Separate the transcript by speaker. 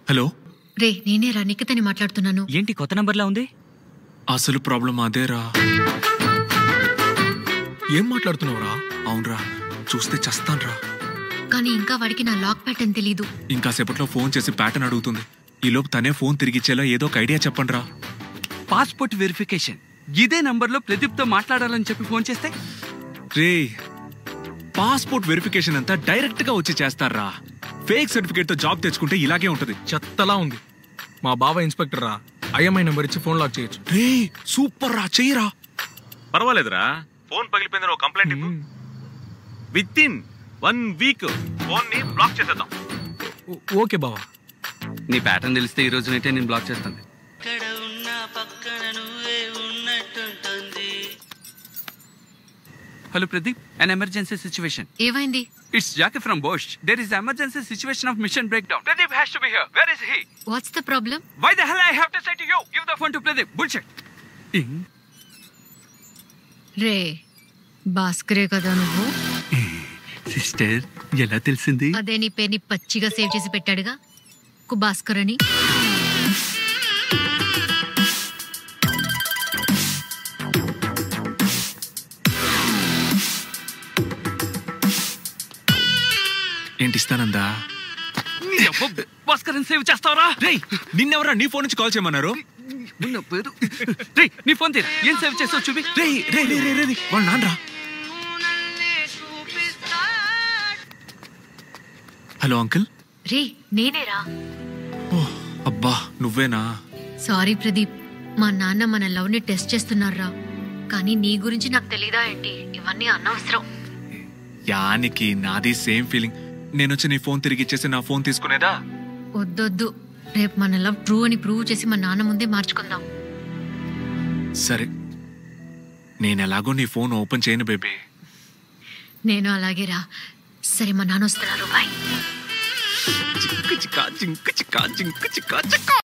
Speaker 1: Hello
Speaker 2: రే నేనేరా నిఖితని మాట్లాడుతున్నాను.
Speaker 3: ఏంటి కొత్త నంబర్లా ఉంది?
Speaker 1: అసలు ప్రాబ్లం అదేరా.
Speaker 4: ఏం మాట్లాడుతున్నావురా?
Speaker 1: అవునరా, చూస్తే చస్తాన్రా.
Speaker 2: కానీ ఇంకా వాడికి నా లాక్ ప్యాటర్న్ తెలీదు.
Speaker 1: ఇంకాసేపట్లో ఫోన్ చేసి ప్యాటర్న్ అడుగుతుంది. ఈలోపు తనే ఫోన్ తిరిగిచ్చేలా ఏదో ఒక ఐడియా చెప్పండిరా.
Speaker 3: పాస్పోర్ట్ వెరిఫికేషన్ ఇదే నంబర్లో ప్రదీప్తో మాట్లాడాలని చెప్పి ఫోన్ చేస్తే
Speaker 1: రే, పాస్పోర్ట్ వెరిఫికేషన్ అంతా డైరెక్ట్ గా వచ్చి చేస్తారా. ఫేక్ సర్టిఫికేట్ తో జాబ్ తెచ్చుకుంటే ఇలాగే ఉంటది.
Speaker 4: చెత్తలా ఉంది. మా బావ ఇన్స్పెక్టర్ రా, ఐఎంఐ నెంబర్ ఇచ్చి ఫోన్ లాక్ చేయొచ్చు.
Speaker 1: రే సూపర్ రా, చెయ్యరా.
Speaker 5: పర్వాలేదురా, ఫోన్ పగిలిపోయిందని ఒక కంప్లైంట్ ఇవ్వు. విత్ ఇన్ 1 వీక్ ఫోన్ ని బ్లాక్ చేసేద్దాం.
Speaker 4: ఓకే బావా.
Speaker 3: నీ ప్యాటర్న్ తెలిస్తే ఈ రోజునైతే నేను బ్లాక్ చేస్తాను. Hello Pradeep, an emergency situation.
Speaker 2: ఏమైంది?
Speaker 3: It's Jackie from Bosch. There is emergency situation of mission breakdown. Pradeep has to be here. Where is he?
Speaker 2: What's the problem?
Speaker 3: Why the hell I have to say to you? Give the phone to Pradeep. Bullshit.
Speaker 2: రే భాస్కరే కదా నువ్వు?
Speaker 3: Sister, ఎలా తెలిసింది?
Speaker 2: అదే నీ పేరుని పచ్చిగా save చేసి పెట్టాడుగా, భాస్కర్ అని.
Speaker 1: ఏంటి ఇస్తానందా?
Speaker 3: భాస్కర్ సేవ్ చేస్తావరా?
Speaker 1: రే నిన్నెవరా నీ ఫోన్ నుంచి కాల్ చేయమన్నారు?
Speaker 3: నీ ఫోన్ తీరా, ఏం సేవ్ చేస్తావు చూపి.
Speaker 1: రే రే రే రే రే వాళ్ళ నాన్నరా. Hello uncle.
Speaker 2: రే నేనేరా.
Speaker 1: ఓహ్ అబ్బా నువ్వేనా?
Speaker 2: సారీ ప్రదీప్, మా నాన్న మన లవ్ ని టెస్ట్ చేస్తున్నారా. కానీ నీ గురించి నాకు తెలీదా ఏంటి? ఇవన్నీ అనవసరం.
Speaker 1: యానికి నాది సేమ్ ఫీలింగ్. నేనొచ్చి నీ ఫోన్ తిరిగి ఇచ్చేసి నా ఫోన్ తీసుకునేదా?
Speaker 2: వద్దొద్దు, రేపు మన లవ్ ట్రూ అని ప్రూవ్ చేసి మా నాన్న ముందే మార్చుకుందాం.
Speaker 1: సరే, నేను ఎలాగో నీ ఫోన్ ఓపెన్ చేయను బేబీ.
Speaker 2: నేను అలాగే రా. సరే మా నాన్న వస్తున్నారు, బాయ్.
Speaker 1: జింక చికా జింక చికా జింక చికా చికా.